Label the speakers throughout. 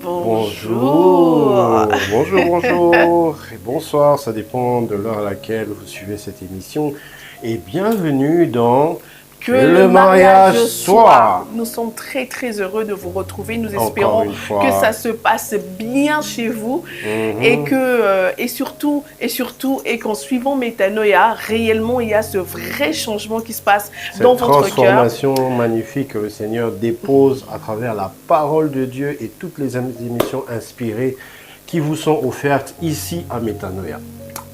Speaker 1: Bonjour.
Speaker 2: Bonjour et bonsoir, ça dépend de l'heure à laquelle vous suivez cette émission. Et bienvenue dans
Speaker 1: Que le mariage soit. Nous sommes très très heureux de vous retrouver. Nous espérons que ça se passe bien chez vous et que et qu'en suivant Métanoïa, réellement il y a ce vrai changement qui se passe dans votre cœur.
Speaker 2: Cette transformation magnifique que le Seigneur dépose à travers la parole de Dieu et toutes les émissions inspirées qui vous sont offertes ici à Métanoïa.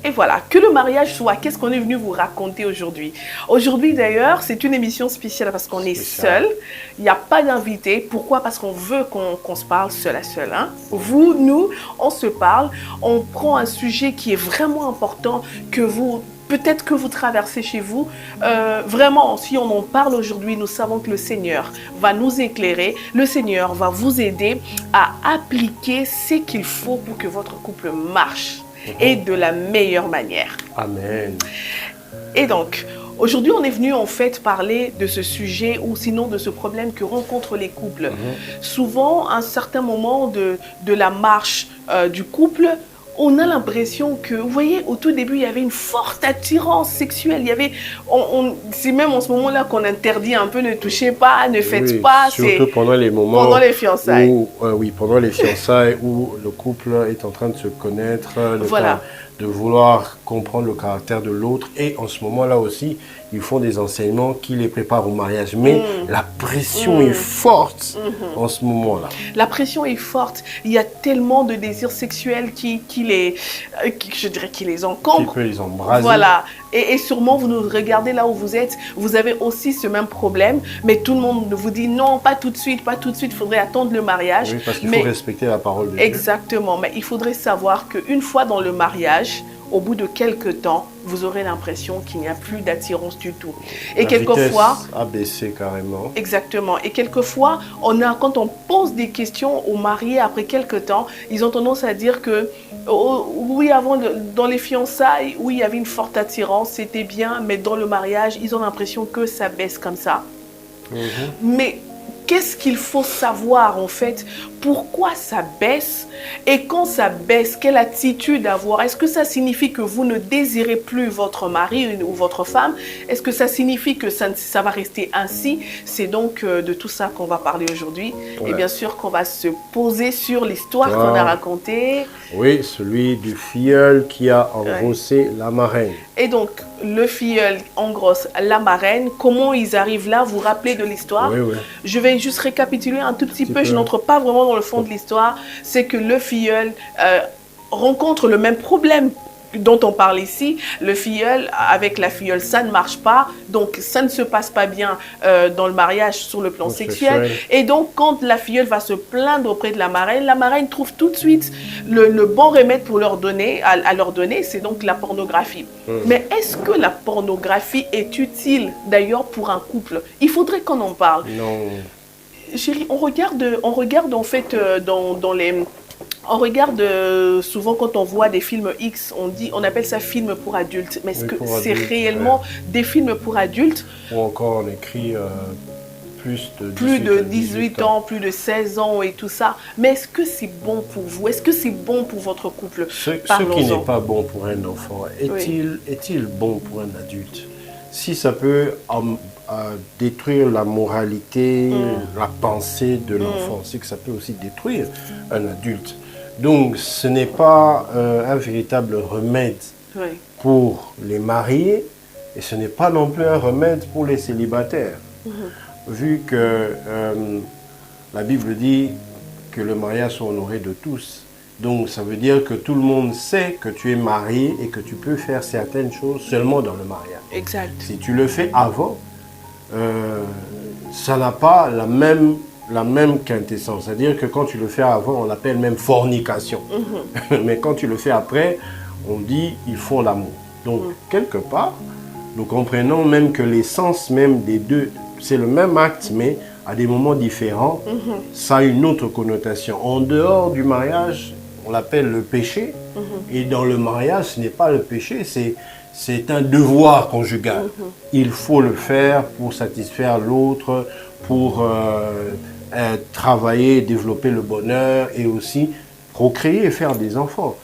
Speaker 1: Et voilà, que le mariage soit. Qu'est-ce qu'on est venu vous raconter aujourd'hui? Aujourd'hui d'ailleurs, c'est une émission spéciale parce qu'on est seul. Il n'y a pas d'invité. Pourquoi? Parce qu'on veut qu'on se parle seul à seul. Hein? Vous, nous, on se parle. On prend un sujet qui est vraiment important que vous... Peut-être que vous traversez chez vous. Vraiment, si on en parle aujourd'hui, nous savons que le Seigneur va nous éclairer. Le Seigneur va vous aider à appliquer ce qu'il faut pour que votre couple marche. Et de la meilleure manière.
Speaker 2: Amen.
Speaker 1: Et donc, aujourd'hui, on est venu en fait parler de ce sujet ou sinon de ce problème que rencontrent les couples. Souvent, à un certain moment de la marche du couple, on a l'impression que, vous voyez, au tout début, il y avait une forte attirance sexuelle. Il y avait, c'est même en ce moment-là qu'on interdit un peu, ne touchez pas, ne faites pas.
Speaker 2: Surtout pendant les moments.
Speaker 1: Pendant les fiançailles.
Speaker 2: Où, pendant les fiançailles où le couple est en train de se connaître, de vouloir comprendre le caractère de l'autre. Et en ce moment-là aussi, ils font des enseignements qui les préparent au mariage. Mais la pression est forte en ce moment-là.
Speaker 1: La pression est forte. Il y a tellement de désirs sexuels qui les encombrent.
Speaker 2: Qui peut les embraser.
Speaker 1: Voilà. Et sûrement, vous nous regardez là où vous êtes, vous avez aussi ce même problème. Mais tout le monde vous dit non, pas tout de suite, pas tout de suite. Il faudrait attendre le mariage.
Speaker 2: Oui, parce qu'il faut respecter la parole de Dieu.
Speaker 1: Exactement. Mais il faudrait savoir qu'une fois dans le mariage, au bout de quelques temps, vous aurez l'impression qu'il n'y a plus d'attirance du tout. Et quelquefois,
Speaker 2: a baissé carrément.
Speaker 1: Exactement. Et quelquefois, quand on pose des questions aux mariés après quelques temps, ils ont tendance à dire que oui, avant, dans les fiançailles, oui, il y avait une forte attirance, c'était bien, mais dans le mariage, ils ont l'impression que ça baisse comme ça. Mais qu'est-ce qu'il faut savoir en fait? Pourquoi ça baisse? Et quand ça baisse, quelle attitude avoir? Est-ce que ça signifie que vous ne désirez plus votre mari ou votre femme? Est-ce que ça signifie que ça va rester ainsi? C'est donc de tout ça qu'on va parler aujourd'hui. Ouais. Et bien sûr qu'on va se poser sur l'histoire qu'on a racontée.
Speaker 2: Oui, celui du filleul qui a engrossé la marraine.
Speaker 1: Et donc, le filleul engrosse la marraine. Comment ils arrivent là? Vous vous rappelez de l'histoire?
Speaker 2: Oui.
Speaker 1: Je vais juste récapituler un tout petit peu. Je n'entre pas vraiment dans le fond de l'histoire. C'est que le filleul rencontre le même problème dont on parle ici. Le filleul avec la filleule, ça ne marche pas. Donc, ça ne se passe pas bien dans le mariage sur le plan sexuel. Et donc, quand la filleule va se plaindre auprès de la marraine trouve tout de suite le bon remède pour leur donner, à leur donner, c'est donc la pornographie. Mais est-ce que la pornographie est utile d'ailleurs pour un couple? Il faudrait qu'on en parle.
Speaker 2: Non.
Speaker 1: Chérie, on regarde en fait dans les... On regarde souvent quand on voit des films X, on appelle ça film pour adultes. Mais est-ce que c'est réellement des films pour adultes?
Speaker 2: Ou encore on écrit
Speaker 1: plus de 18 ans, plus de 16 ans et tout ça. Mais est-ce que c'est bon pour vous? Est-ce que c'est bon pour votre couple?
Speaker 2: Ce qui n'est pas bon pour un enfant, est-il bon pour un adulte? Si ça peut détruire la moralité, la pensée de l'enfant, c'est que ça peut aussi détruire un adulte. Donc, ce n'est pas un véritable remède pour les mariés et ce n'est pas non plus un remède pour les célibataires. Vu que la Bible dit que le mariage soit honoré de tous. Donc, ça veut dire que tout le monde sait que tu es marié et que tu peux faire certaines choses seulement dans le mariage.
Speaker 1: Exact.
Speaker 2: Si tu le fais avant, ça n'a pas la même quintessence. C'est-à-dire que quand tu le fais avant, on l'appelle même fornication. Mais quand tu le fais après, on dit ils font l'amour. Donc, quelque part, nous comprenons même que l'essence même des deux, c'est le même acte, mais à des moments différents, ça a une autre connotation. En dehors du mariage, on l'appelle le péché. Et dans le mariage, ce n'est pas le péché, c'est un devoir conjugal. Il faut le faire pour satisfaire l'autre, pour travailler, développer le bonheur et aussi procréer et faire des enfants.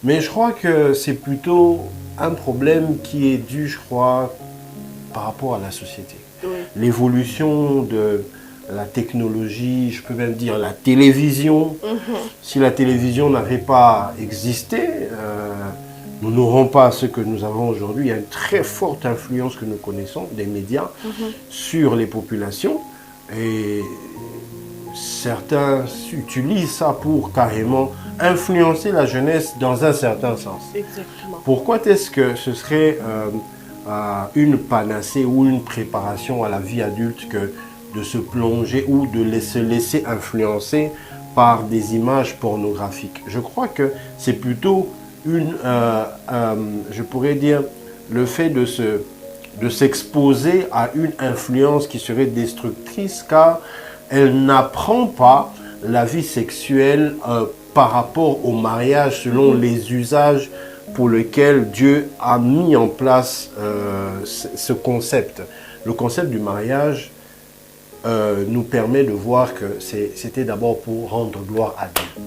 Speaker 2: Mais je crois que c'est plutôt un problème qui est dû, je crois, par rapport à la société.
Speaker 1: Oui.
Speaker 2: L'évolution de la technologie, je peux même dire la télévision. Si la télévision n'avait pas existé, nous n'aurons pas ce que nous avons aujourd'hui. Il y a une très forte influence que nous connaissons des médias sur les populations. Et certains utilisent ça pour carrément influencer la jeunesse dans un certain sens.
Speaker 1: Exactement.
Speaker 2: Pourquoi est-ce que ce serait une panacée ou une préparation à la vie adulte que de se plonger ou de se laisser influencer par des images pornographiques? Je crois que c'est plutôt je pourrais dire, le fait de s'exposer à une influence qui serait destructrice, car elle n'apprend pas la vie sexuelle par rapport au mariage selon les usages pour lesquels Dieu a mis en place ce concept. Le concept du mariage nous permet de voir que c'était d'abord pour rendre gloire à Dieu.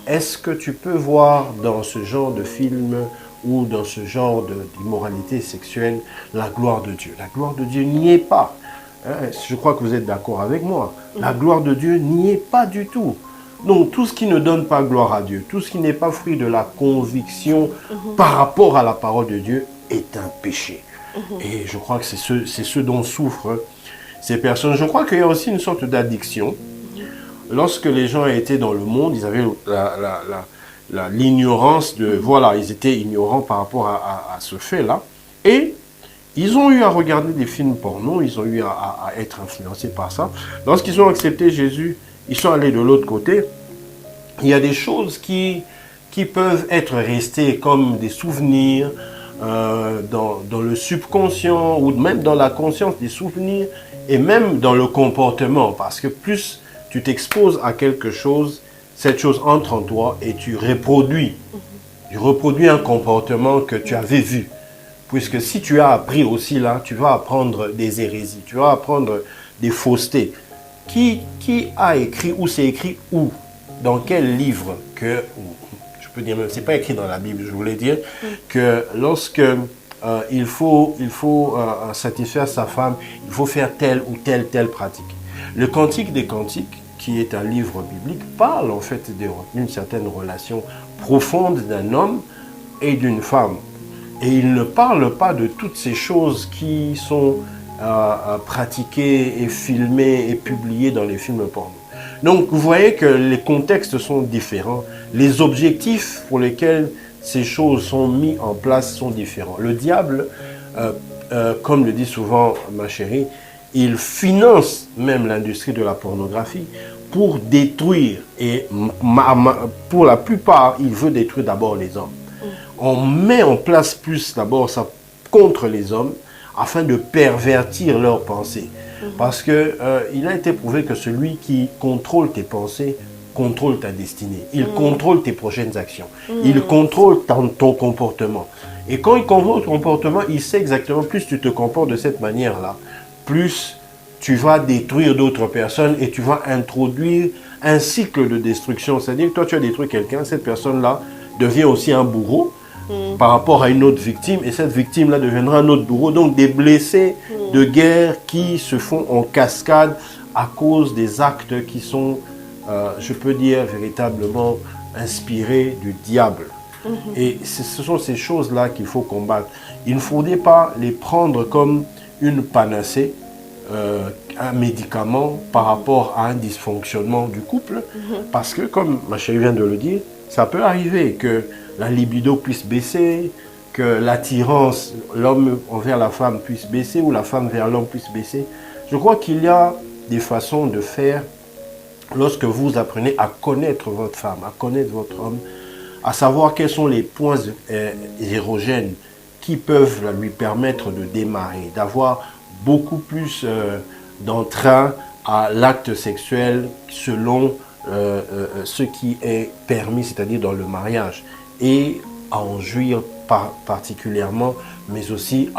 Speaker 2: Est-ce que tu peux voir dans ce genre de film ou dans ce genre d'immoralité sexuelle la gloire de Dieu? La gloire de Dieu n'y est pas. Je crois que vous êtes d'accord avec moi. La gloire de Dieu n'y est pas du tout. Donc tout ce qui ne donne pas gloire à Dieu, tout ce qui n'est pas fruit de la conviction par rapport à la parole de Dieu est un péché. Et je crois que c'est ce dont souffrent ces personnes. Je crois qu'il y a aussi une sorte d'addiction. Lorsque les gens étaient dans le monde, ils avaient l'ignorance de... Voilà, ils étaient ignorants par rapport à ce fait-là. Et ils ont eu à regarder des films porno, ils ont eu à être influencés par ça. Lorsqu'ils ont accepté Jésus, ils sont allés de l'autre côté. Il y a des choses qui peuvent être restées comme des souvenirs dans le subconscient ou même dans la conscience, des souvenirs et même dans le comportement. Parce que plus tu t'exposes à quelque chose, cette chose entre en toi et tu reproduis. Tu reproduis un comportement que tu avais vu. Puisque si tu as appris aussi là, tu vas apprendre des hérésies, tu vas apprendre des faussetés. Qui a écrit ou c'est écrit où? Dans quel livre que, je peux dire même, c'est pas écrit dans la Bible, je voulais dire, que lorsque il faut satisfaire sa femme, il faut faire telle ou telle pratique. Le Cantique des Cantiques, qui est un livre biblique, parle en fait d'une certaine relation profonde d'un homme et d'une femme. Et il ne parle pas de toutes ces choses qui sont pratiquées et filmées et publiées dans les films porno. Donc vous voyez que les contextes sont différents, les objectifs pour lesquels ces choses sont mises en place sont différents. Le diable, comme le dit souvent ma chérie, il finance même l'industrie de la pornographie pour détruire, et pour la plupart, il veut détruire d'abord les hommes. On met en place plus d'abord ça contre les hommes afin de pervertir leurs pensées. Parce qu'il a été prouvé que celui qui contrôle tes pensées contrôle ta destinée. Il contrôle tes prochaines actions. Il contrôle ton comportement. Et quand il contrôle ton comportement, il sait exactement, plus tu te comportes de cette manière-là, plus tu vas détruire d'autres personnes et tu vas introduire un cycle de destruction. C'est-à-dire que toi, tu as détruit quelqu'un, cette personne-là devient aussi un bourreau par rapport à une autre victime, et cette victime-là deviendra un autre bourreau. Donc des blessés de guerre qui se font en cascade à cause des actes qui sont, je peux dire, véritablement inspirés du diable. Et ce sont ces choses-là qu'il faut combattre. Il ne faudrait pas les prendre comme une panacée, un médicament par rapport à un dysfonctionnement du couple, parce que, comme ma chérie vient de le dire, ça peut arriver que la libido puisse baisser, que l'attirance, l'homme envers la femme puisse baisser ou la femme vers l'homme puisse baisser. Je crois qu'il y a des façons de faire lorsque vous apprenez à connaître votre femme, à connaître votre homme, à savoir quels sont les points érogènes qui peuvent lui permettre de démarrer, d'avoir beaucoup plus d'entrain à l'acte sexuel selon ce qui est permis, c'est-à-dire dans le mariage, et à en jouir particulièrement, mais aussi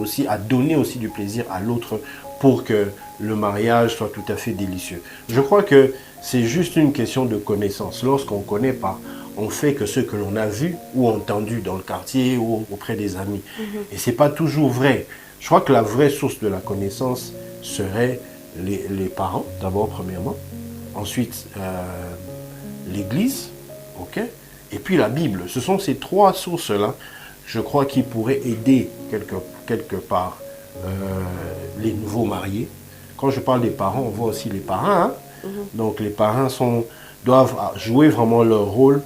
Speaker 2: aussi à donner aussi du plaisir à l'autre pour que le mariage soit tout à fait délicieux. Je crois que c'est juste une question de connaissance. Lorsqu'on ne connaît pas, on fait que ce que l'on a vu ou entendu dans le quartier ou auprès des amis. Et ce n'est pas toujours vrai. Je crois que la vraie source de la connaissance serait les parents, d'abord, premièrement. Ensuite, l'Église, ok, et puis la Bible. Ce sont ces trois sources-là, je crois, qui pourraient aider quelque part les nouveaux mariés. Quand je parle des parents, on voit aussi les parrains. Hein? Donc les parrains doivent jouer vraiment leur rôle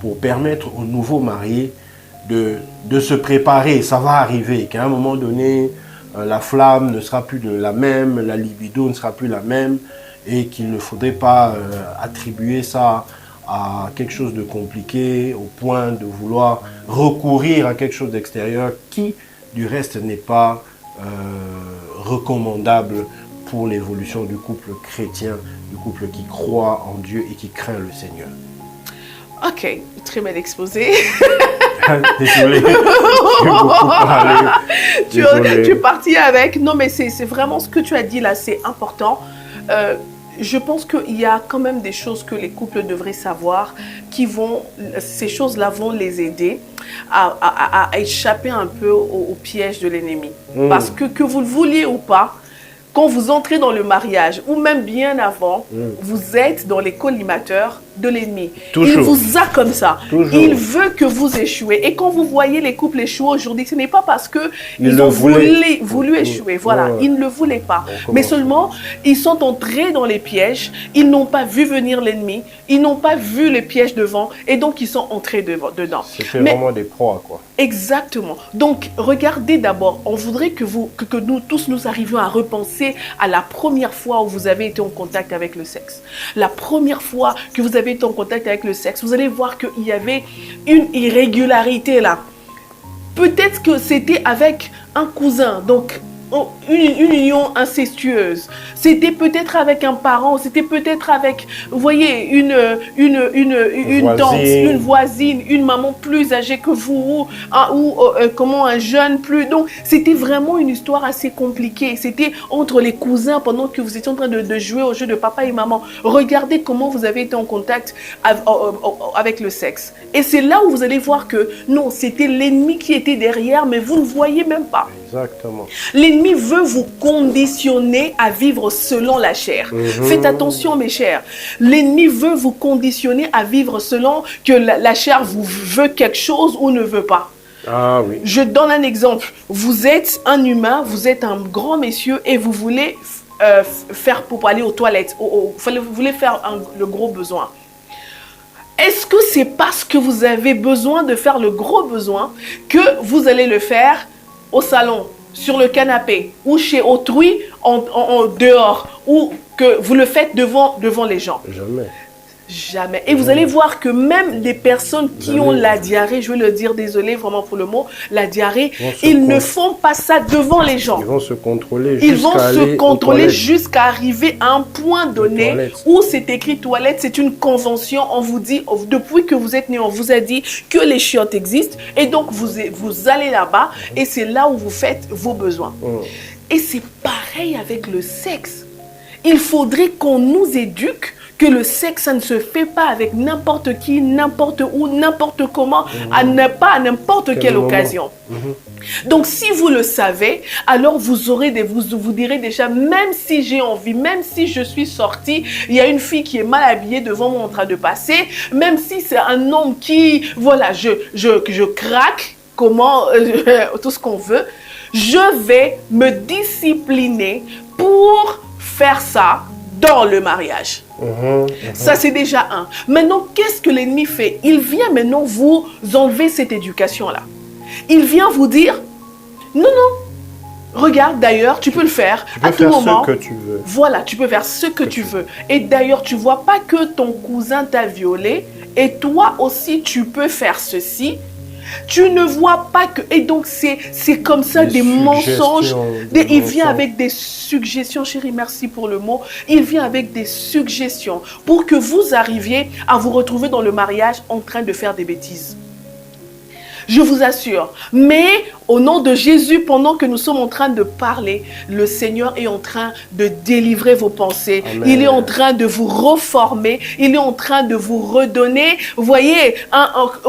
Speaker 2: pour permettre aux nouveaux mariés de se préparer. Ça va arriver, qu'à un moment donné, la flamme ne sera plus la même, la libido ne sera plus la même, et qu'il ne faudrait pas attribuer ça à quelque chose de compliqué, au point de vouloir recourir à quelque chose d'extérieur qui, du reste, n'est pas recommandable pour l'évolution du couple chrétien, du couple qui croit en Dieu et qui craint le Seigneur.
Speaker 1: Ok, très bien exposé.
Speaker 2: Désolé, j'ai beaucoup parlé.
Speaker 1: Tu es parti avec... Non, mais c'est vraiment ce que tu as dit là, c'est important. Je pense qu'il y a quand même des choses que les couples devraient savoir, ces choses-là vont les aider à échapper un peu au piège de l'ennemi. Parce que vous le vouliez ou pas, quand vous entrez dans le mariage, ou même bien avant, vous êtes dans les collimateurs de l'ennemi. Il vous a comme ça. Toujours. Il veut que vous échouez. Et quand vous voyez les couples échouer aujourd'hui, ce n'est pas parce qu'ils ont voulu échouer. Voilà, ils ne le voulaient pas. Mais seulement, ils sont entrés dans les pièges. Ils n'ont pas vu venir l'ennemi. Ils n'ont pas vu les pièges devant. Et donc, ils sont entrés dedans.
Speaker 2: C'était vraiment des proies, quoi.
Speaker 1: Exactement. Donc, regardez d'abord. On voudrait que nous tous, nous arrivions à repenser à la première fois où vous avez été en contact avec le sexe. La première fois que vous avez été en contact avec le sexe, vous allez voir qu'il y avait une irrégularité là. Peut-être que c'était avec un cousin, donc une union incestueuse. C'était peut-être avec un parent, c'était peut-être avec, vous voyez, une tante, une voisine, une maman plus âgée que vous, ou un jeune plus. Donc, c'était vraiment une histoire assez compliquée. C'était entre les cousins pendant que vous étiez en train de jouer au jeu de papa et maman. Regardez comment vous avez été en contact avec le sexe. Et c'est là où vous allez voir que non, c'était l'ennemi qui était derrière, mais vous ne voyez même pas.
Speaker 2: Exactement.
Speaker 1: L'ennemi veut vous conditionner à vivre selon la chair. Faites attention, mes chers. L'ennemi veut vous conditionner à vivre selon que la chair vous veut quelque chose ou ne veut pas.
Speaker 2: Ah oui.
Speaker 1: Je donne un exemple. Vous êtes un humain, vous êtes un grand monsieur et vous voulez faire pour aller aux toilettes. Vous voulez faire le gros besoin. Est-ce que c'est parce que vous avez besoin de faire le gros besoin que vous allez le faire au salon, sur le canapé ou chez autrui en dehors, ou que vous le faites devant les gens?
Speaker 2: Jamais.
Speaker 1: Jamais. Et vous allez voir que même les personnes qui ont la diarrhée, je vais le dire, désolé vraiment pour le mot, la diarrhée, ils ne font pas ça devant les gens.
Speaker 2: Ils vont se contrôler
Speaker 1: jusqu'à arriver à un point donné où c'est écrit toilette, c'est une convention. On vous dit, depuis que vous êtes né, on vous a dit que les chiottes existent. Et donc, vous allez là-bas et c'est là où vous faites vos besoins. Et c'est pareil avec le sexe. Il faudrait qu'on nous éduque que le sexe, ça ne se fait pas avec n'importe qui, n'importe où, n'importe comment, pas à n'importe quelle occasion. Donc, si vous le savez, alors vous direz déjà, même si j'ai envie, même si je suis sortie, il y a une fille qui est mal habillée devant moi en train de passer, même si c'est un homme qui, voilà, je craque, tout ce qu'on veut, je vais me discipliner pour faire ça dans le mariage. Ça, c'est déjà un. Maintenant, qu'est-ce que l'ennemi fait? Il vient maintenant vous enlever cette éducation-là. Il vient vous dire, non, regarde, d'ailleurs, tu peux le faire à tout moment.
Speaker 2: Tu peux faire ce que tu veux.
Speaker 1: Voilà, tu peux faire ce que tu veux. Et d'ailleurs, tu vois pas que ton cousin t'a violé et toi aussi, tu peux faire ceci. Tu ne vois pas que... Et donc, c'est comme ça des mensonges. Il vient avec des suggestions, chérie, merci pour le mot. Il vient avec des suggestions pour que vous arriviez à vous retrouver dans le mariage en train de faire des bêtises. Je vous assure. Mais au nom de Jésus, pendant que nous sommes en train de parler, le Seigneur est en train de délivrer vos pensées.
Speaker 2: Amen.
Speaker 1: Il est en train de vous reformer. Il est en train de vous redonner, vous voyez,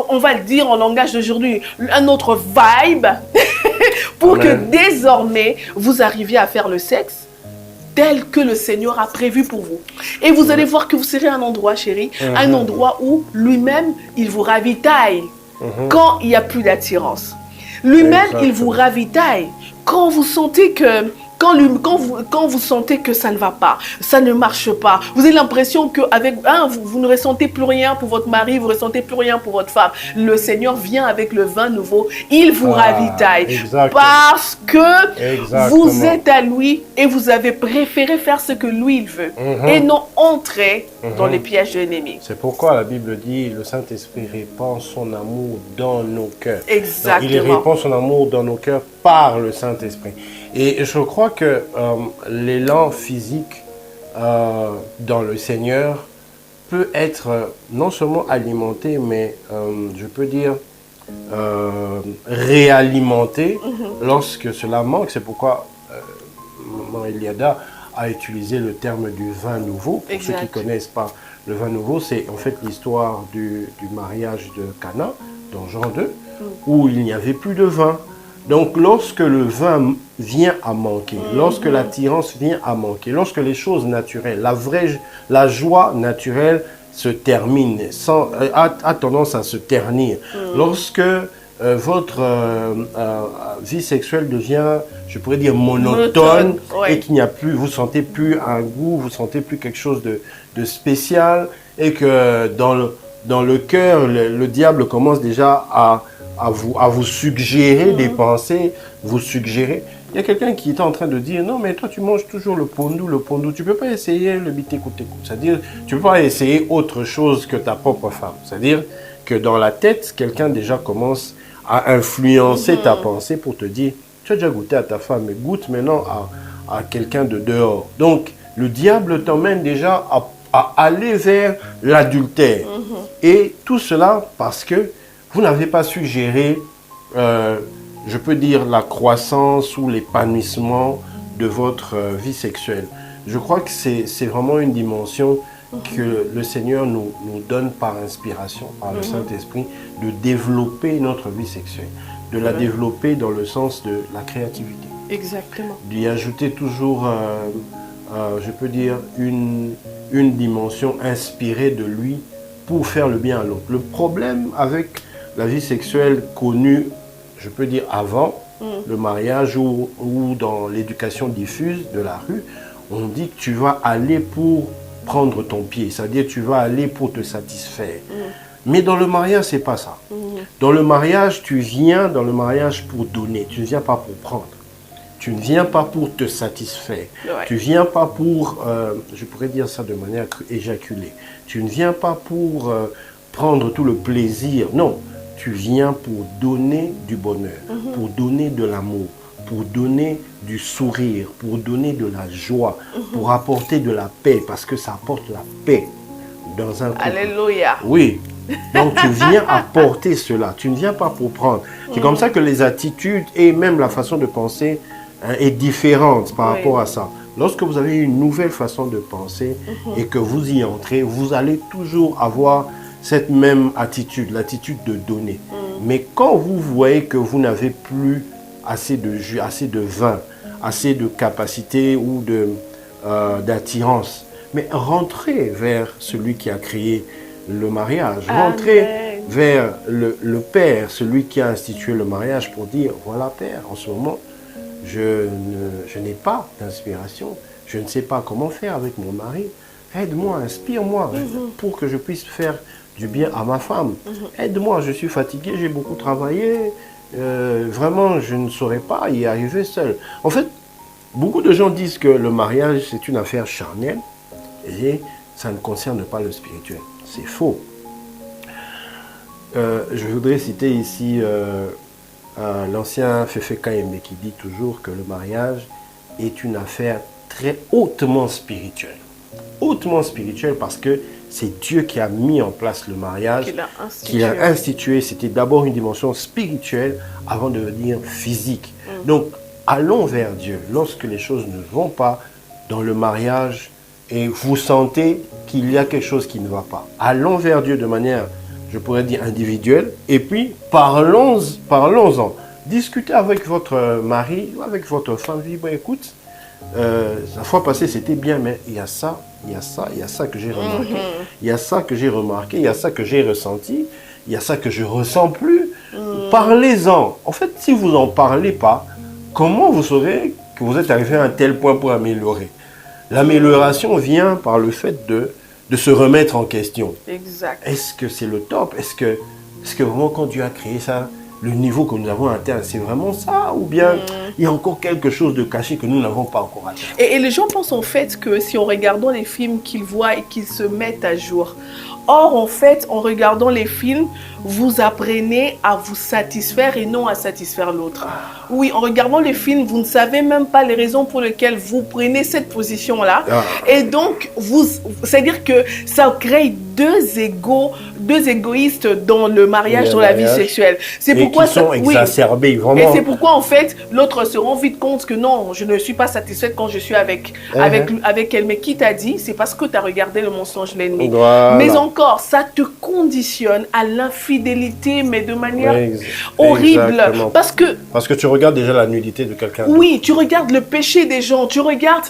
Speaker 1: on va le dire en langage d'aujourd'hui, un autre vibe pour
Speaker 2: Amen.
Speaker 1: que désormais, vous arriviez à faire le sexe tel que le Seigneur a prévu pour vous. Et vous allez voir que vous serez à un endroit, chérie, un endroit où lui-même, il vous ravitaille quand il n'y a plus d'attirance. Lui-même, il vous ravitaille quand vous sentez que quand vous sentez que ça ne va pas, ça ne marche pas, vous avez l'impression que vous ne ressentez plus rien pour votre mari, vous ne ressentez plus rien pour votre femme. Le Seigneur vient avec le vin nouveau, il vous ravitaille.
Speaker 2: Exactement.
Speaker 1: Parce que
Speaker 2: Exactement.
Speaker 1: vous êtes à lui et vous avez préféré faire ce que lui il veut et non entrer dans les pièges de l'ennemi.
Speaker 2: C'est pourquoi la Bible dit le Saint-Esprit répand son amour dans nos cœurs.
Speaker 1: Exactement.
Speaker 2: Donc, il répand son amour dans nos cœurs par le Saint-Esprit. Et je crois que l'élan physique dans le Seigneur peut être non seulement alimenté, mais je peux dire réalimenté lorsque cela manque. C'est pourquoi Maman Eliada a utilisé le terme du vin nouveau. Pour ceux qui ne connaissent pas le vin nouveau, c'est en fait l'histoire du mariage de Cana dans Jean 2, où il n'y avait plus de vin. Donc, lorsque le vin vient à manquer, lorsque l'attirance vient à manquer, lorsque les choses naturelles, la joie naturelle se termine, a tendance à se ternir, lorsque votre vie sexuelle devient, je pourrais dire, monotone, et qu'il n'y a plus, vous sentez plus un goût, vous sentez plus quelque chose de spécial, et que dans le cœur, le diable commence déjà à vous suggérer des pensées, vous suggérer. Il y a quelqu'un qui est en train de dire, non mais toi tu manges toujours le pondou, tu ne peux pas essayer le bitéco-téco. C'est-à-dire, tu ne peux pas essayer autre chose que ta propre femme. C'est-à-dire que dans la tête, quelqu'un déjà commence à influencer ta pensée pour te dire, tu as déjà goûté à ta femme, mais goûte maintenant à quelqu'un de dehors. Donc, le diable t'emmène déjà à aller vers l'adultère. Et tout cela parce que vous n'avez pas su gérer, je peux dire, la croissance ou l'épanouissement de votre vie sexuelle. Je crois que c'est vraiment une dimension que le Seigneur nous donne par inspiration, par le Saint-Esprit, de développer notre vie sexuelle, de la développer dans le sens de la créativité.
Speaker 1: Exactement.
Speaker 2: D'y ajouter toujours, je peux dire, une dimension inspirée de lui pour faire le bien à l'autre. Le problème avec la vie sexuelle connue, je peux dire avant le mariage ou dans l'éducation diffuse de la rue, on dit que tu vas aller pour prendre ton pied, c'est-à-dire tu vas aller pour te satisfaire. Mais dans le mariage, c'est pas ça. Dans le mariage, tu viens dans le mariage pour donner, tu ne viens pas pour prendre. Tu ne viens pas pour te satisfaire. Tu ne viens pas pour, je pourrais dire ça de manière éjaculée, tu ne viens pas pour prendre tout le plaisir. Non, tu viens pour donner du bonheur, pour donner de l'amour, pour donner du sourire, pour donner de la joie, pour apporter de la paix, parce que ça apporte la paix dans un couple.
Speaker 1: Alléluia.
Speaker 2: Oui. Donc tu viens apporter cela, tu ne viens pas pour prendre. C'est comme ça que les attitudes et même la façon de penser est différente par rapport à ça. Lorsque vous avez une nouvelle façon de penser et que vous y entrez, vous allez toujours avoir cette même attitude, l'attitude de donner. Mais quand vous voyez que vous n'avez plus assez de jus, assez de vin, assez de capacité ou d'attirance, mais rentrez vers celui qui a créé le mariage. Rentrez vers le Père, celui qui a institué le mariage pour dire, voilà Père, en ce moment, je n'ai pas d'inspiration, je ne sais pas comment faire avec mon mari. Aide-moi, inspire-moi pour que je puisse faire du bien à ma femme. Aide-moi, je suis fatigué, j'ai beaucoup travaillé. Vraiment, je ne saurais pas y arriver seul. En fait, beaucoup de gens disent que le mariage, c'est une affaire charnelle et ça ne concerne pas le spirituel. C'est faux. Je voudrais citer ici l'ancien Fefe Kayembe qui dit toujours que le mariage est une affaire très hautement spirituelle. Hautement spirituelle parce que c'est Dieu qui a mis en place le mariage,
Speaker 1: qu'il a
Speaker 2: institué. C'était d'abord une dimension spirituelle avant de devenir physique. Donc, allons vers Dieu. Lorsque les choses ne vont pas dans le mariage et vous sentez qu'il y a quelque chose qui ne va pas, allons vers Dieu de manière, je pourrais dire, individuelle. Et puis, parlons-en. Discutez avec votre mari ou avec votre femme. Dites, bon, écoute, la fois passée, c'était bien, mais il y a ça, il y a ça, il y a ça que j'ai remarqué. Il y a ça que j'ai remarqué, il y a ça que j'ai ressenti, il y a ça que je ne ressens plus. Parlez-en. En fait, si vous n'en parlez pas, comment vous saurez que vous êtes arrivé à un tel point pour améliorer? L'amélioration vient par le fait de se remettre en question.
Speaker 1: Exact.
Speaker 2: Est-ce que c'est le top? Est-ce que vraiment quand Dieu a créé ça, le niveau que nous avons atteint, c'est vraiment ça? Ou bien il y a encore quelque chose de caché que nous n'avons pas encore atteint?
Speaker 1: Et les gens pensent en fait que si en regardant les films qu'ils voient et qu'ils se mettent à jour, or en fait en regardant les films, vous apprenez à vous satisfaire et non à satisfaire l'autre. Oui, en regardant les films, vous ne savez même pas les raisons pour lesquelles vous prenez cette position-là. Et donc, c'est-à-dire que ça crée deux égoïstes dans le mariage, dans la vie sexuelle. C'est pourquoi
Speaker 2: qui sont exacerbés, vraiment.
Speaker 1: Et c'est pourquoi, en fait, l'autre se rend vite compte que non, je ne suis pas satisfaite quand je suis avec elle. Mais qui t'a dit? C'est parce que tu as regardé le mensonge, l'ennemi.
Speaker 2: Voilà.
Speaker 1: Mais encore, ça te conditionne à l'infidélité, mais de manière horrible.
Speaker 2: Exactement. Parce que tu regardes déjà la nudité de quelqu'un.
Speaker 1: Oui, tu regardes le péché des gens, tu regardes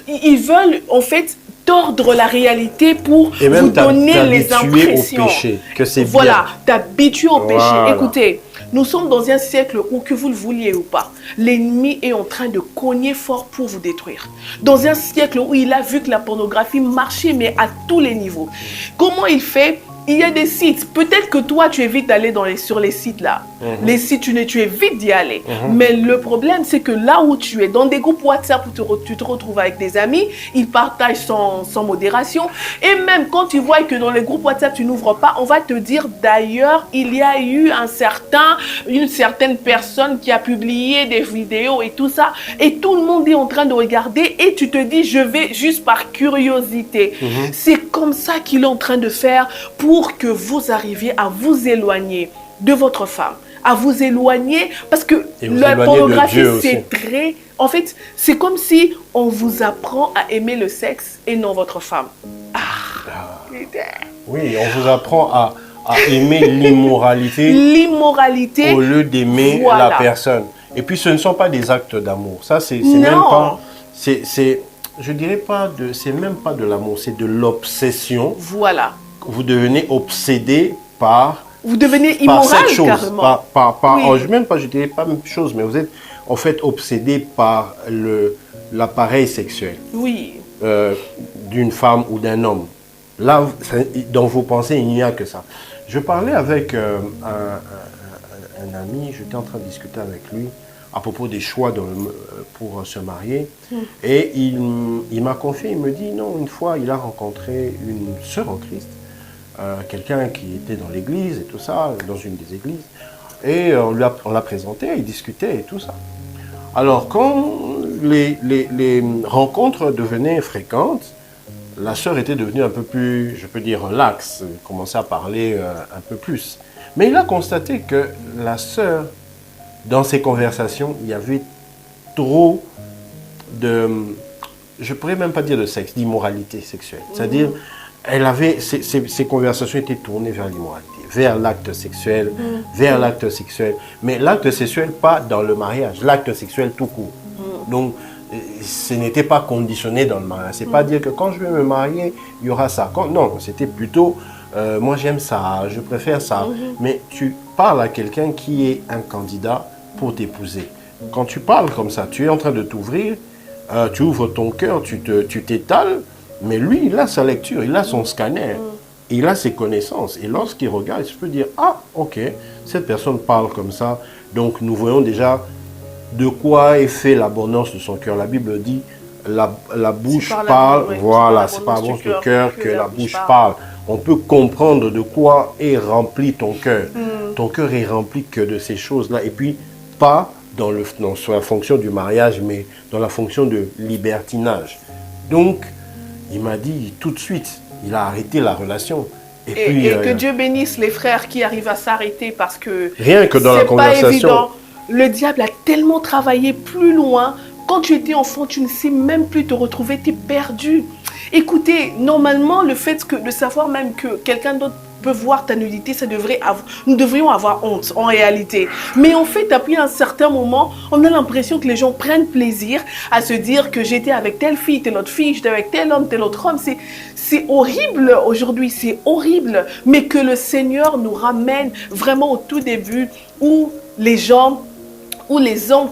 Speaker 1: ils veulent en fait tordre la réalité pour vous donner les impressions.
Speaker 2: Au péché, que c'est
Speaker 1: voilà, t'habitues au péché.
Speaker 2: Voilà.
Speaker 1: Écoutez, nous sommes dans un siècle où, que vous le vouliez ou pas, l'ennemi est en train de cogner fort pour vous détruire. Dans un siècle où il a vu que la pornographie marchait, mais à tous les niveaux. Comment il fait? Il y a des sites. Peut-être que toi, tu évites d'aller sur les sites là. Les sites, tu évites d'y aller. Mais le problème, c'est que là où tu es, dans des groupes WhatsApp où tu te retrouves avec des amis, ils partagent sans modération. Et même quand tu vois que dans les groupes WhatsApp, tu n'ouvres pas, on va te dire d'ailleurs, il y a eu une certaine personne qui a publié des vidéos et tout ça. Et tout le monde est en train de regarder et tu te dis, je vais juste par curiosité. C'est comme ça qu'il est en train de faire pour que vous arriviez à vous éloigner de votre femme, à vous éloigner, parce que la pornographie, c'est très... En fait, c'est comme si on vous apprend à aimer le sexe et non votre femme.
Speaker 2: Oui, on vous apprend à aimer l'immoralité.
Speaker 1: L'immoralité.
Speaker 2: Au lieu d'aimer la personne. Et puis, ce ne sont pas des actes d'amour. Ça, c'est même pas... Je dirais pas c'est même pas de l'amour, c'est de l'obsession.
Speaker 1: Voilà.
Speaker 2: Vous devenez obsédé par...
Speaker 1: Vous devenez immoral,
Speaker 2: cette chose,
Speaker 1: carrément.
Speaker 2: Même pas, je dirais pas même chose, mais vous êtes en fait obsédé par l'appareil sexuel.
Speaker 1: Oui.
Speaker 2: D'une femme ou d'un homme. Là, dans vos pensées, il n'y a que ça. Je parlais avec un ami, j'étais en train de discuter avec lui à propos des choix pour se marier. Et il m'a confié, il me dit, non, une fois, il a rencontré une sœur en Christ, quelqu'un qui était dans l'église et tout ça, dans une des églises. Et on l'a présenté, il discutait et tout ça. Alors, quand les rencontres devenaient fréquentes, la sœur était devenue un peu plus, je peux dire, relaxe, commençait à parler un peu plus. Mais il a constaté que la sœur, dans ses conversations, il y avait trop de, je ne pourrais même pas dire de sexe, d'immoralité sexuelle. C'est-à-dire, ses conversations étaient tournées vers l'immoralité, vers l'acte sexuel, mais l'acte sexuel pas dans le mariage, l'acte sexuel tout court. Donc, ce n'était pas conditionné dans le mariage. C'est pas dire que quand je vais me marier, il y aura ça. Non, c'était plutôt, moi j'aime ça, je préfère ça. Mais tu parles à quelqu'un qui est un candidat pour t'épouser. Quand tu parles comme ça, tu es en train de t'ouvrir, tu ouvres ton cœur, tu t'étales, mais lui, il a sa lecture, il a son scanner, il a ses connaissances. Et lorsqu'il regarde, il peut dire, ah, ok, cette personne parle comme ça. Donc nous voyons déjà de quoi est fait l'abondance de son cœur. La Bible dit, la bouche parle, voilà, c'est par l'abondance du cœur que la bouche parle. On peut comprendre de quoi est rempli ton cœur. Ton cœur est rempli que de ces choses-là. Et puis, pas dans la fonction du mariage, mais dans la fonction de libertinage. Donc, il m'a dit tout de suite, il a arrêté la relation.
Speaker 1: Et que Dieu bénisse les frères qui arrivent à s'arrêter parce que
Speaker 2: rien que dans la conversation,
Speaker 1: c'est pas évident. Le diable a tellement travaillé plus loin. Quand tu étais enfant, tu ne sais même plus te retrouver, tu es perdu. Écoutez, normalement, le fait de savoir même que quelqu'un d'autre peut voir ta nudité, nous devrions avoir honte en réalité. Mais en fait, après un certain moment, on a l'impression que les gens prennent plaisir à se dire que j'étais avec telle fille, telle autre fille, j'étais avec tel homme, tel autre homme. C'est horrible aujourd'hui, c'est horrible. Mais que le Seigneur nous ramène vraiment au tout début où les hommes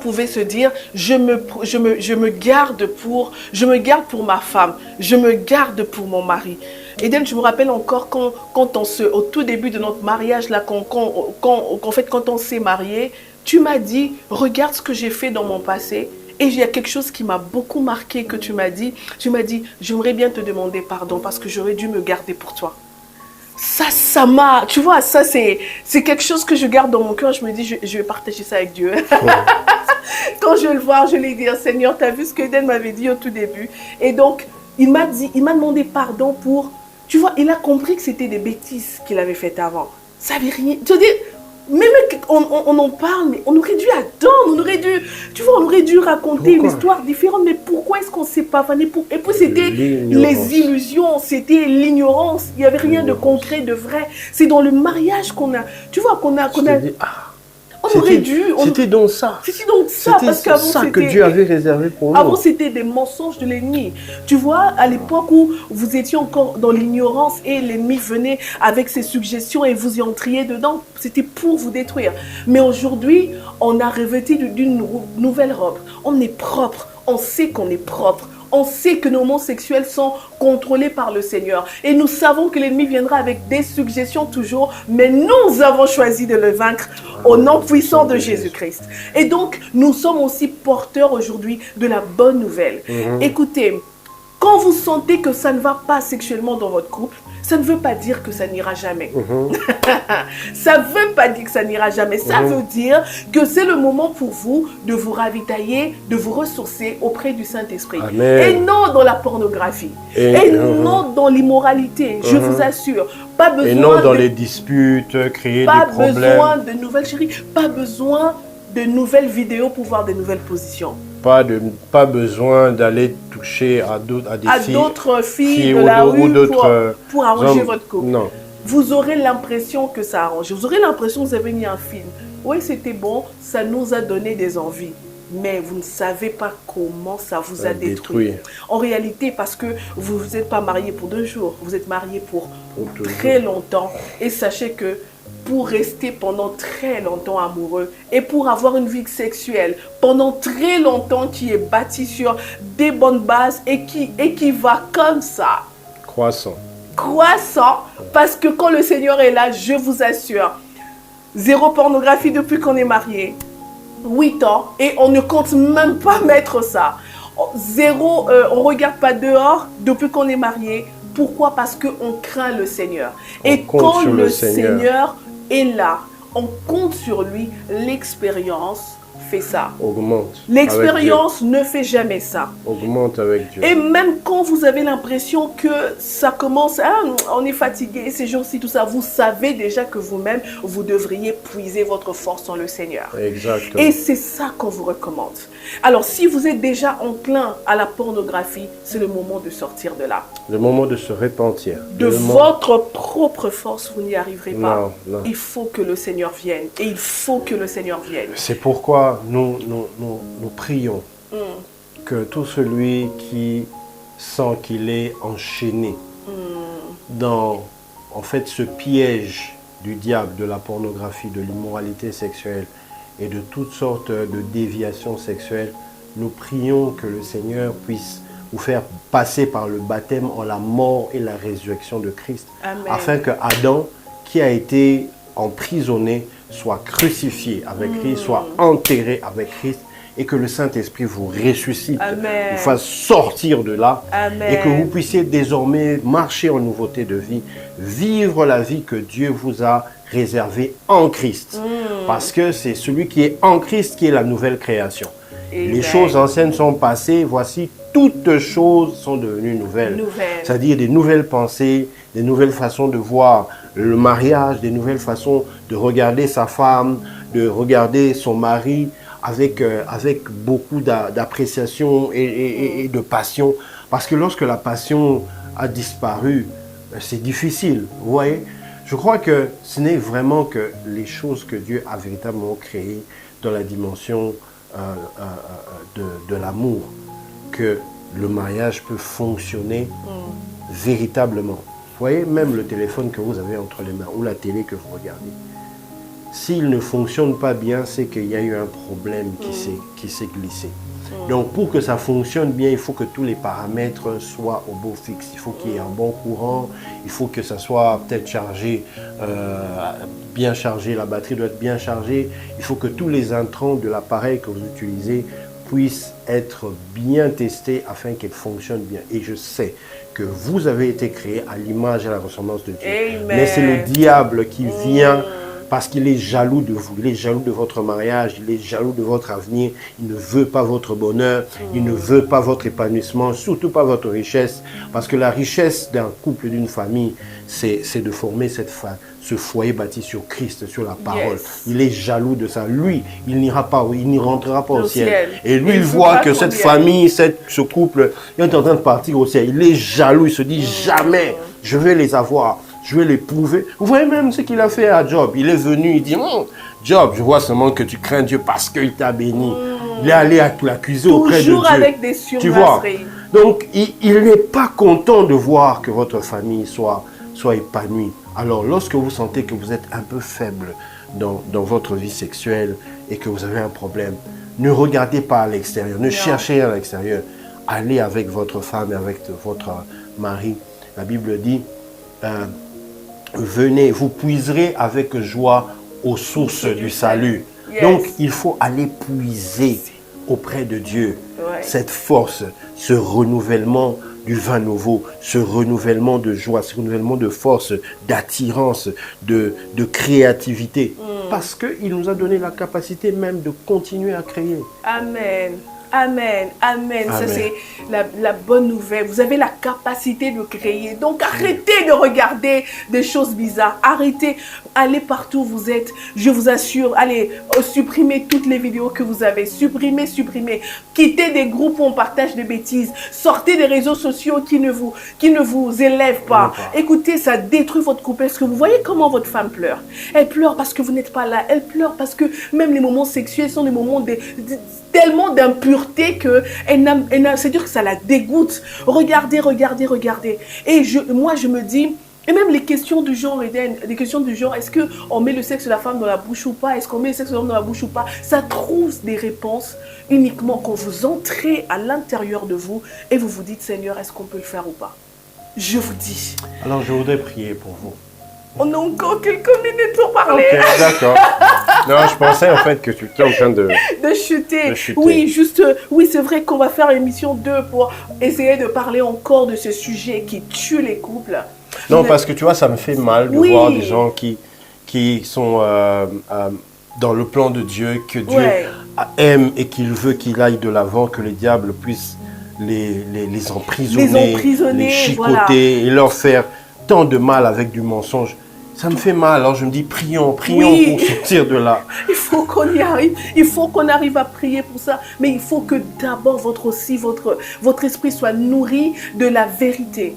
Speaker 1: pouvaient se dire je me garde pour ma femme, je me garde pour mon mari. Eden, je me rappelle encore au tout début de notre mariage, là, quand on s'est mariés, tu m'as dit regarde ce que j'ai fait dans mon passé. Et il y a quelque chose qui m'a beaucoup marqué que tu m'as dit. Tu m'as dit j'aimerais bien te demander pardon parce que j'aurais dû me garder pour toi. Ça m'a, tu vois, ça c'est quelque chose que je garde dans mon cœur. Je me dis, je vais partager ça avec Dieu. Ouais. Quand je vais le voir, je vais lui dire, Seigneur, tu as vu ce que Eden m'avait dit au tout début. Et donc, il m'a demandé pardon pour, tu vois, il a compris que c'était des bêtises qu'il avait faites avant. Ça n'avait rien, tu veux dire, même on en parle, mais on aurait dû attendre, on aurait dû raconter une histoire différente. Mais pourquoi est-ce qu'on ne s'est pas vanné Et puis c'était les illusions, c'était l'ignorance. Il n'y avait rien de concret, de vrai. C'est dans le mariage qu'on a, tu vois, qu'on a on aurait dû.
Speaker 2: C'était donc ça.
Speaker 1: C'était donc ça, parce qu'avant
Speaker 2: ça que Dieu avait réservé pour nous.
Speaker 1: Avant, c'était des mensonges de l'ennemi. Tu vois, à l'époque où vous étiez encore dans l'ignorance et l'ennemi venait avec ses suggestions et vous y entriez dedans, c'était pour vous détruire. Mais aujourd'hui, on a revêtu d'une nouvelle robe. On est propre. On sait qu'on est propre. On sait que nos mondes sexuels sont contrôlés par le Seigneur. Et nous savons que l'ennemi viendra avec des suggestions toujours, mais nous avons choisi de le vaincre au nom puissant de Jésus-Christ. Et donc, nous sommes aussi porteurs aujourd'hui de la bonne nouvelle. Écoutez, quand vous sentez que ça ne va pas sexuellement dans votre couple, ça ne veut pas dire que ça n'ira jamais. Ça ne veut pas dire que ça n'ira jamais. Ça veut dire que c'est le moment pour vous de vous ravitailler, de vous ressourcer auprès du Saint-Esprit. Et non dans la pornographie. Et non dans l'immoralité. Je vous assure. Pas besoin
Speaker 2: et non dans les disputes, créer des problèmes.
Speaker 1: Pas besoin de nouvelles chéries. Pas besoin de nouvelles vidéos pour voir des nouvelles positions.
Speaker 2: Pas besoin d'aller toucher à
Speaker 1: d'autres filles de la rue pour arranger votre couple.
Speaker 2: Non.
Speaker 1: Vous aurez l'impression que ça arrange. Vous aurez l'impression que vous avez mis un film. Oui, c'était bon, ça nous a donné des envies. Mais vous ne savez pas comment ça vous a détruit. En réalité, parce que vous n'êtes pas marié pour 2 jours. Vous êtes marié pour très longtemps. Et sachez que pour rester pendant très longtemps amoureux et pour avoir une vie sexuelle pendant très longtemps qui est bâtie sur des bonnes bases et qui va comme ça.
Speaker 2: Croissant,
Speaker 1: parce que quand le Seigneur est là, je vous assure, 0 pornographie depuis qu'on est marié, 8 ans, et on ne compte même pas mettre ça. 0, on ne regarde pas dehors depuis qu'on est marié. Pourquoi? Parce qu'on craint le Seigneur. Et quand le Seigneur est là, on compte sur lui, l'expérience fait ça.
Speaker 2: Augmente.
Speaker 1: L'expérience ne fait jamais ça.
Speaker 2: Augmente avec Dieu.
Speaker 1: Et même quand vous avez l'impression que ça commence, on est fatigué ces jours-ci, tout ça, vous savez déjà que vous-même, vous devriez puiser votre force en le Seigneur.
Speaker 2: Exactement.
Speaker 1: Et c'est ça qu'on vous recommande. Alors, si vous êtes déjà enclin à la pornographie, c'est le moment de sortir de là.
Speaker 2: Le moment de se repentir.
Speaker 1: De votre propre force, vous n'y arriverez pas.
Speaker 2: Non.
Speaker 1: Il faut que le Seigneur vienne. Et il faut que le Seigneur vienne.
Speaker 2: C'est pourquoi nous prions que tout celui qui sent qu'il est enchaîné dans, en fait, ce piège du diable, de la pornographie, de l'immoralité sexuelle, et de toutes sortes de déviations sexuelles, nous prions que le Seigneur puisse vous faire passer par le baptême en la mort et la résurrection de Christ. Amen. Afin que Adam, qui a été emprisonné, soit crucifié avec Christ, soit enterré avec Christ, et que le Saint-Esprit vous ressuscite, vous fasse sortir de là, et que vous puissiez désormais marcher en nouveauté de vie, vivre la vie que Dieu vous a réservée en Christ. Parce que c'est celui qui est en Christ qui est la nouvelle création. Les choses anciennes sont passées, voici, toutes choses sont devenues nouvelles. C'est-à-dire des nouvelles pensées, des nouvelles façons de voir le mariage, des nouvelles façons de regarder sa femme, de regarder son mari avec beaucoup d'appréciation et de passion. Parce que lorsque la passion a disparu, c'est difficile, vous voyez. Je crois que ce n'est vraiment que les choses que Dieu a véritablement créées dans la dimension de l'amour, que le mariage peut fonctionner véritablement. Vous voyez, même le téléphone que vous avez entre les mains ou la télé que vous regardez, s'il ne fonctionne pas bien, c'est qu'il y a eu un problème qui s'est glissé. Donc, pour que ça fonctionne bien, il faut que tous les paramètres soient au beau fixe. Il faut qu'il y ait un bon courant, il faut que ça soit peut-être chargé, bien chargé, la batterie doit être bien chargée. Il faut que tous les intrants de l'appareil que vous utilisez puissent être bien testés afin qu'ils fonctionnent bien. Et je sais que vous avez été créé à l'image et à la ressemblance de Dieu.
Speaker 1: Amen.
Speaker 2: Mais c'est le diable qui vient parce qu'il est jaloux de vous, il est jaloux de votre mariage, il est jaloux de votre avenir, il ne veut pas votre bonheur, il ne veut pas votre épanouissement, surtout pas votre richesse. Parce que la richesse d'un couple, d'une famille, c'est de former ce foyer bâti sur Christ, sur la parole. Il est jaloux de ça. Lui, il n'ira pas, il n'y rentrera pas au ciel. Et lui, il voit que cette famille, ce couple, il est en train de partir au ciel. Il est jaloux, il se dit jamais, je vais les avoir. Je vais l'éprouver. Vous voyez même ce qu'il a fait à Job. Il est venu, il dit, Job, je vois seulement que tu crains Dieu parce qu'il t'a béni. Il est allé l'accuser auprès de Dieu.
Speaker 1: Toujours avec des surmasseries.
Speaker 2: Tu vois. Donc, il n'est pas content de voir que votre famille soit épanouie. Alors, lorsque vous sentez que vous êtes un peu faible dans votre vie sexuelle et que vous avez un problème, ne regardez pas à l'extérieur, ne cherchez à l'extérieur. Allez avec votre femme et avec votre mari. La Bible dit, venez, vous puiserez avec joie aux sources du salut. Donc, il faut aller puiser auprès de Dieu cette force, ce renouvellement du vin nouveau, ce renouvellement de joie, ce renouvellement de force, d'attirance, de créativité. Parce qu'il nous a donné la capacité même de continuer à créer.
Speaker 1: Amen. Amen, amen. Ça, c'est la bonne nouvelle. Vous avez la capacité de créer. Donc, arrêtez de regarder des choses bizarres. Arrêtez. Allez partout où vous êtes. Je vous assure. Allez, supprimez toutes les vidéos que vous avez. Supprimez. Quittez des groupes où on partage des bêtises. Sortez des réseaux sociaux qui ne vous élèvent pas. Écoutez, ça détruit votre couple. Est-ce que vous voyez comment votre femme pleure? Elle pleure parce que vous n'êtes pas là. Elle pleure parce que même les moments sexuels sont des moments tellement d'impureté que c'est-à-dire que ça la dégoûte. Regardez. Et moi, je me dis, et même les questions du genre, est-ce qu'on met le sexe de la femme dans la bouche ou pas? Est-ce qu'on met le sexe de l'homme dans la bouche ou pas? Ça trouve des réponses uniquement quand vous entrez à l'intérieur de vous et vous vous dites, Seigneur, est-ce qu'on peut le faire ou pas? Je vous dis.
Speaker 2: Alors, je voudrais prier pour vous.
Speaker 1: On a encore quelques minutes pour parler.
Speaker 2: Ok, d'accord. Non, je pensais en fait que tu étais en train de chuter.
Speaker 1: Oui, c'est vrai qu'on va faire l'émission 2 pour essayer de parler encore de ce sujet qui tue les couples.
Speaker 2: Non, parce que tu vois, ça me fait mal de voir des gens qui sont dans le plan de Dieu, que Dieu aime et qu'il veut qu'il aille de l'avant, que le diable puisse les emprisonner, les chicoter et leur faire tant de mal avec du mensonge. Ça me fait mal, alors je me dis, prions pour sortir de là.
Speaker 1: Il faut qu'on y arrive, il faut qu'on arrive à prier pour ça. Mais il faut que d'abord votre esprit soit nourri de la vérité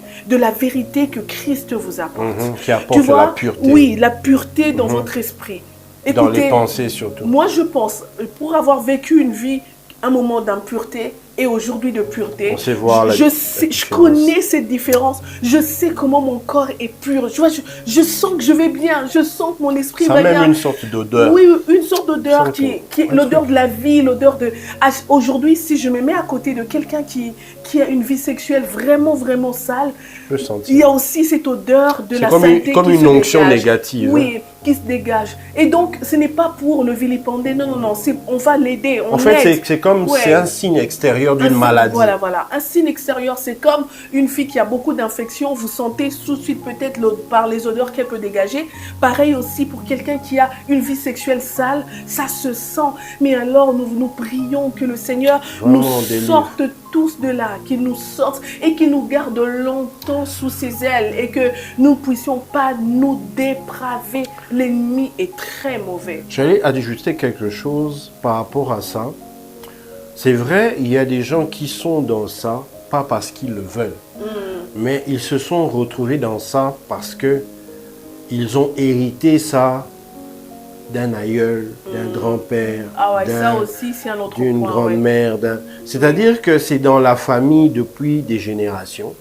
Speaker 1: que Christ vous apporte.
Speaker 2: Qui apporte la pureté.
Speaker 1: Oui, la pureté dans votre esprit. Écoutez,
Speaker 2: dans les pensées surtout.
Speaker 1: Moi je pense, pour avoir vécu une vie, un moment d'impureté et aujourd'hui de pureté, je connais cette différence. Je sais comment mon corps est pur. Je sens que je vais bien. Je sens que mon esprit va bien.
Speaker 2: Ça a même une sorte d'odeur.
Speaker 1: Oui, une sorte d'odeur qui est l'odeur de la vie, l'odeur de... Aujourd'hui, si je me mets à côté de quelqu'un qui a une vie sexuelle vraiment, vraiment sale, il y a aussi cette odeur de la saleté.
Speaker 2: C'est comme une onction négative.
Speaker 1: Oui, qui se dégage. Et donc, ce n'est pas pour le vilipender, non, non, non, on va l'aider, on
Speaker 2: En fait,
Speaker 1: aide.
Speaker 2: c'est comme, c'est un signe extérieur d'une maladie.
Speaker 1: Voilà, voilà. Un signe extérieur, c'est comme une fille qui a beaucoup d'infections, vous sentez tout de suite peut-être par les odeurs qu'elle peut dégager. Pareil aussi pour quelqu'un qui a une vie sexuelle sale, ça se sent. Mais alors, nous prions que le Seigneur nous sorte tous de là, qu'il nous sorte et qu'il nous garde longtemps sous ses ailes et que nous ne puissions pas nous dépraver. L'ennemi est très mauvais.
Speaker 2: J'allais ajouter quelque chose par rapport à ça. C'est vrai, il y a des gens qui sont dans ça, pas parce qu'ils le veulent, mais ils se sont retrouvés dans ça parce que ils ont hérité ça d'un aïeul, d'un grand-père,
Speaker 1: ah ouais, ça aussi, c'est un autre
Speaker 2: d'une
Speaker 1: point,
Speaker 2: grand-mère. Ouais. C'est-à-dire que c'est dans la famille depuis des générations,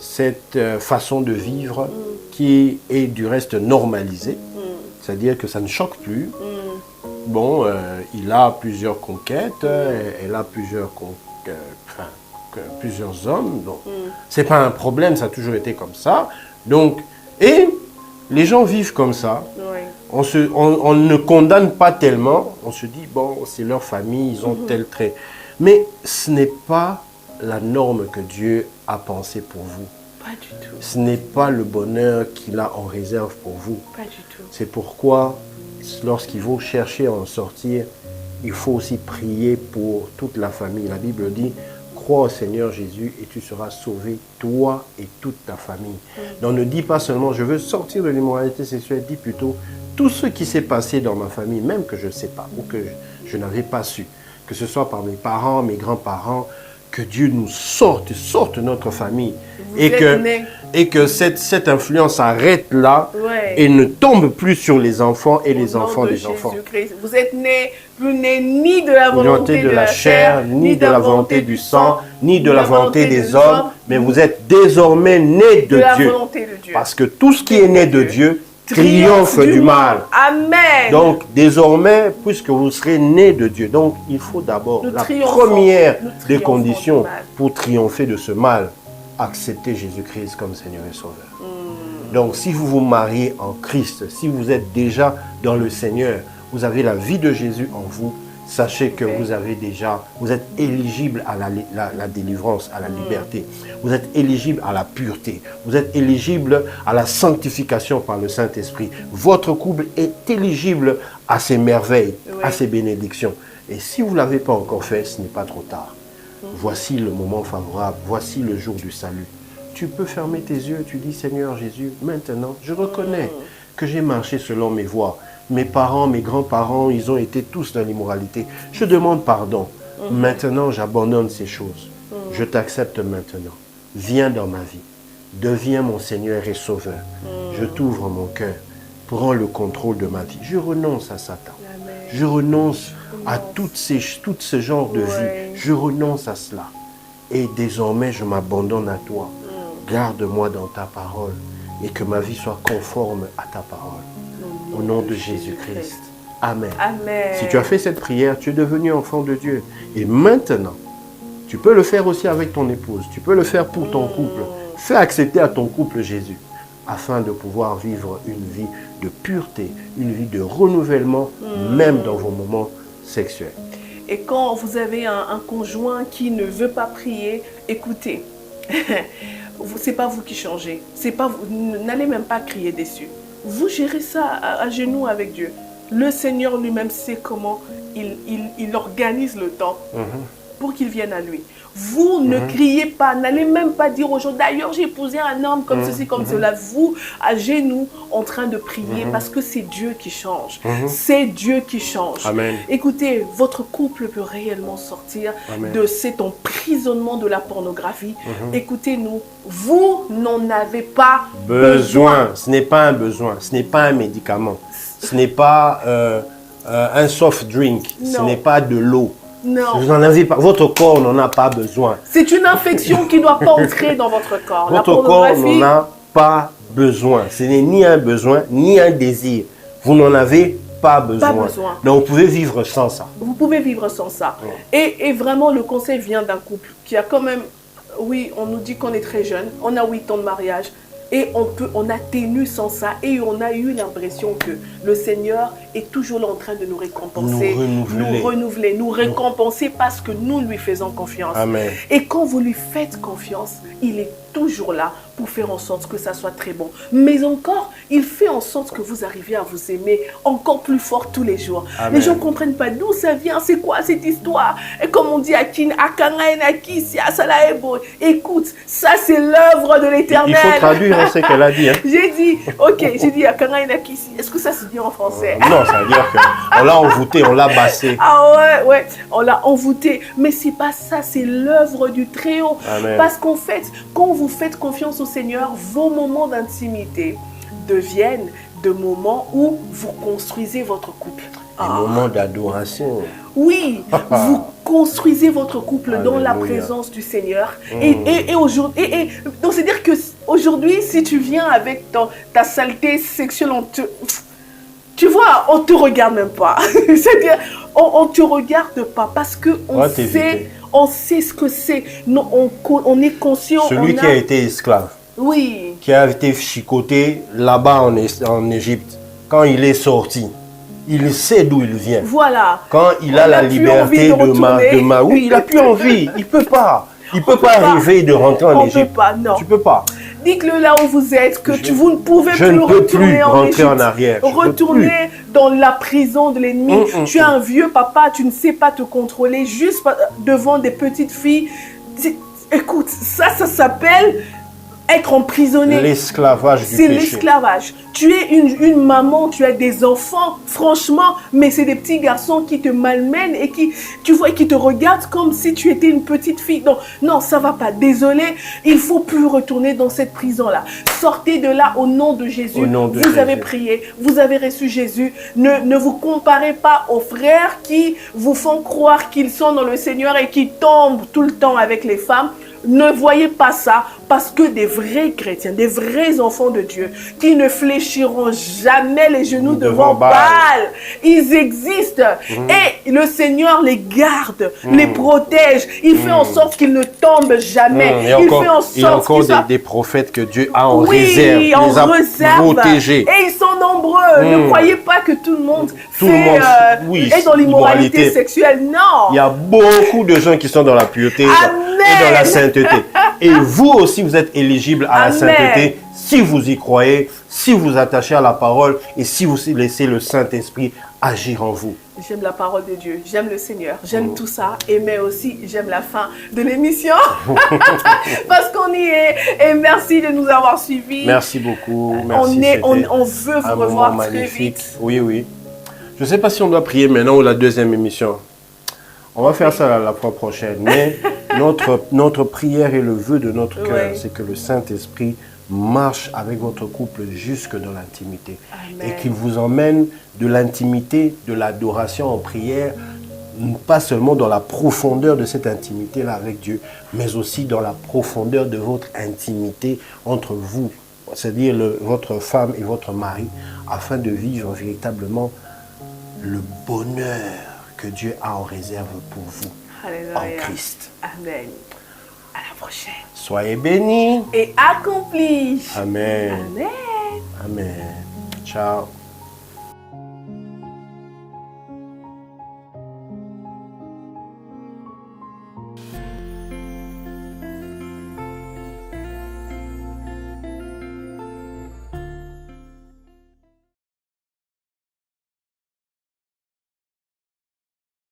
Speaker 2: cette façon de vivre qui est du reste normalisée, c'est-à-dire que ça ne choque plus. Bon, il a plusieurs conquêtes, elle a plusieurs hommes, donc c'est pas un problème, ça a toujours été comme ça. Donc, et les gens vivent comme ça.
Speaker 1: Oui.
Speaker 2: On ne condamne pas tellement, on se dit, bon, c'est leur famille, ils ont tel trait. Mais ce n'est pas la norme que Dieu a pensé pour vous.
Speaker 1: Pas du tout.
Speaker 2: Ce n'est pas le bonheur qu'il a en réserve pour vous.
Speaker 1: Pas du tout.
Speaker 2: C'est pourquoi, lorsqu'il faut chercher à en sortir, il faut aussi prier pour toute la famille. La Bible dit, crois au Seigneur Jésus et tu seras sauvé, toi et toute ta famille. Donc ne dis pas seulement, je veux sortir de l'immoralité sexuelle, dis plutôt, tout ce qui s'est passé dans ma famille, même que je ne sais pas ou que je n'avais pas su, que ce soit par mes parents, mes grands-parents, que Dieu nous sorte notre famille et que cette influence arrête là et ne tombe plus sur les enfants et les enfants des enfants.
Speaker 1: Vous êtes plus nés ni de la volonté de la chair, ni de la volonté du sang, ni de la volonté des hommes, mais vous êtes désormais nés de Dieu.
Speaker 2: Parce que tout ce qui est né de Dieu triomphe du mal.
Speaker 1: Amen.
Speaker 2: Donc, désormais, puisque vous serez nés de Dieu, donc il faut d'abord, la première des conditions pour triompher de ce mal, accepter Jésus-Christ comme Seigneur et Sauveur. Donc, si vous vous mariez en Christ, si vous êtes déjà dans le Seigneur, vous avez la vie de Jésus en vous, sachez que vous êtes éligible à la délivrance, à la liberté. Vous êtes éligible à la pureté. Vous êtes éligible à la sanctification par le Saint-Esprit. Votre couple est éligible à ces merveilles, à ces bénédictions. Et si vous ne l'avez pas encore fait, ce n'est pas trop tard. Voici le moment favorable. Voici le jour du salut. Tu peux fermer tes yeux. Tu dis, Seigneur Jésus, maintenant, je reconnais que j'ai marché selon mes voies. Mes parents, mes grands-parents, ils ont été tous dans l'immoralité. Je demande pardon. Maintenant, j'abandonne ces choses. Je t'accepte maintenant. Viens dans ma vie. Deviens mon Seigneur et Sauveur. Je t'ouvre mon cœur. Prends le contrôle de ma vie. Je renonce à Satan. Amen. Je renonce à tout ce genre de vie. Je renonce à cela. Et désormais, je m'abandonne à toi. Garde-moi dans ta parole et que ma vie soit conforme à ta parole. Au nom de Jésus-Christ. Amen.
Speaker 1: Amen.
Speaker 2: Si tu as fait cette prière, tu es devenu enfant de Dieu. Et maintenant, tu peux le faire aussi avec ton épouse. Tu peux le faire pour ton couple. Fais accepter à ton couple Jésus afin de pouvoir vivre une vie de pureté, une vie de renouvellement, même dans vos moments sexuels.
Speaker 1: Et quand vous avez un conjoint qui ne veut pas prier, écoutez, ce n'est pas vous qui changez. N'allez même pas crier dessus. Vous gérez ça à genoux avec Dieu. Le Seigneur lui-même sait comment il organise le temps pour qu'il vienne à lui. Vous ne criez pas, n'allez même pas dire aux gens, d'ailleurs j'ai épousé un homme comme ceci, comme cela. Vous, à genoux, en train de prier parce que c'est Dieu qui change. C'est Dieu qui change.
Speaker 2: Amen.
Speaker 1: Écoutez, votre couple peut réellement sortir de cet emprisonnement de la pornographie. Écoutez-nous, vous n'en avez pas besoin.
Speaker 2: Ce n'est pas un besoin, ce n'est pas un médicament, ce n'est pas un soft drink, ce n'est pas de l'eau.
Speaker 1: Non.
Speaker 2: Vous n'en avez pas. Votre corps n'en a pas besoin.
Speaker 1: C'est une infection qui ne doit pas entrer dans votre corps.
Speaker 2: Votre corps n'en a pas besoin. Ce n'est ni un besoin, ni un désir. Vous n'en avez pas besoin.
Speaker 1: Pas besoin.
Speaker 2: Donc vous pouvez vivre sans ça.
Speaker 1: Vous pouvez vivre sans ça. Et vraiment, le conseil vient d'un couple qui a quand même... Oui, on nous dit qu'on est très jeune. On a 8 ans de mariage. Et on a tenu sans ça et on a eu l'impression que le Seigneur est toujours là en train de nous récompenser, nous renouveler, nous récompenser parce que nous lui faisons confiance.
Speaker 2: Amen.
Speaker 1: Et quand vous lui faites confiance, il est toujours là pour faire en sorte que ça soit très bon. Mais encore, il fait en sorte que vous arriviez à vous aimer encore plus fort tous les jours.
Speaker 2: Amen.
Speaker 1: Les gens ne comprennent pas d'où ça vient, c'est quoi cette histoire. Et comme on dit à Kin, écoute, ça c'est l'œuvre de l'Éternel.
Speaker 2: Il faut traduire ce qu'elle a dit. Hein.
Speaker 1: J'ai dit, est-ce que ça se dit en français?
Speaker 2: Non, ça veut dire qu'on l'a envoûté, on l'a bassé.
Speaker 1: Ah ouais, on l'a envoûté. Mais c'est pas ça, c'est l'œuvre du Très-Haut.
Speaker 2: Amen.
Speaker 1: Parce qu'en fait, quand vous faites confiance au Seigneur, vos moments d'intimité deviennent des moments où vous construisez votre couple.
Speaker 2: Des moments d'adoration.
Speaker 1: Oui, vous construisez votre couple dans la présence du Seigneur. Et aujourd'hui, donc c'est-à-dire que aujourd'hui, si tu viens avec ta saleté sexuelle, tu vois, on te regarde même pas. C'est-à-dire, on te regarde pas parce que on sait ce que c'est. On est conscient.
Speaker 2: Celui qui a été esclave.
Speaker 1: Oui.
Speaker 2: Qui a été chicoté là-bas en Égypte. Quand il est sorti, il sait d'où il vient.
Speaker 1: Voilà.
Speaker 2: Quand il a la liberté de oui, il a plus envie. Il peut pas. Il peut pas rêver de rentrer en Égypte.
Speaker 1: On peut pas, non.
Speaker 2: Tu peux pas.
Speaker 1: Dites-le là où vous êtes, que vous ne pouvez plus retourner en Égypte.
Speaker 2: En arrière.
Speaker 1: Retourner dans la prison de l'ennemi. Tu es un vieux papa, tu ne sais pas te contrôler juste devant des petites filles. Écoute, ça s'appelle être emprisonné.
Speaker 2: L'esclavage du péché.
Speaker 1: C'est l'esclavage. Tu es une maman, tu as des enfants, franchement, mais c'est des petits garçons qui te malmènent et qui te regardent comme si tu étais une petite fille. Donc, non, ça va pas. Désolé, il faut plus retourner dans cette prison-là. Sortez de là au nom de Jésus. Vous avez prié, vous avez reçu Jésus. Ne vous comparez pas aux frères qui vous font croire qu'ils sont dans le Seigneur et qui tombent tout le temps avec les femmes. Ne voyez pas ça parce que des vrais chrétiens, des vrais enfants de Dieu qui ne fléchiront jamais les genoux devant Baal, ils existent et le Seigneur les garde, les protège. Il fait en sorte qu'ils ne tombent jamais.
Speaker 2: Il y a encore des prophètes que Dieu a en réserve, les a protégés.
Speaker 1: Et ils sont nombreux. Ne croyez pas que tout le monde est dans l'immoralité sexuelle. Non.
Speaker 2: Il y a beaucoup de gens qui sont dans la pureté et dans la sainteté. Et vous aussi, vous êtes éligible à la sainteté si vous y croyez, si vous attachez à la parole et si vous laissez le Saint-Esprit agir en vous.
Speaker 1: J'aime la parole de Dieu, j'aime le Seigneur, j'aime tout ça, mais aussi j'aime la fin de l'émission parce qu'on y est. Et merci de nous avoir suivis.
Speaker 2: Merci beaucoup. Merci,
Speaker 1: on veut vous revoir très vite.
Speaker 2: Oui. Je ne sais pas si on doit prier maintenant ou la deuxième émission. On va faire ça la fois prochaine. Mais notre prière et le vœu de notre cœur, c'est que le Saint-Esprit marche avec votre couple jusque dans l'intimité. Et qu'il vous emmène de l'intimité, de l'adoration en prière, pas seulement dans la profondeur de cette intimité-là avec Dieu, mais aussi dans la profondeur de votre intimité entre vous, c'est-à-dire votre femme et votre mari, afin de vivre véritablement le bonheur que Dieu a en réserve pour vous.
Speaker 1: Alléluia.
Speaker 2: En Christ.
Speaker 1: Amen. À la prochaine.
Speaker 2: Soyez bénis.
Speaker 1: Et accomplis.
Speaker 2: Amen.
Speaker 1: Amen.
Speaker 2: Amen. Ciao.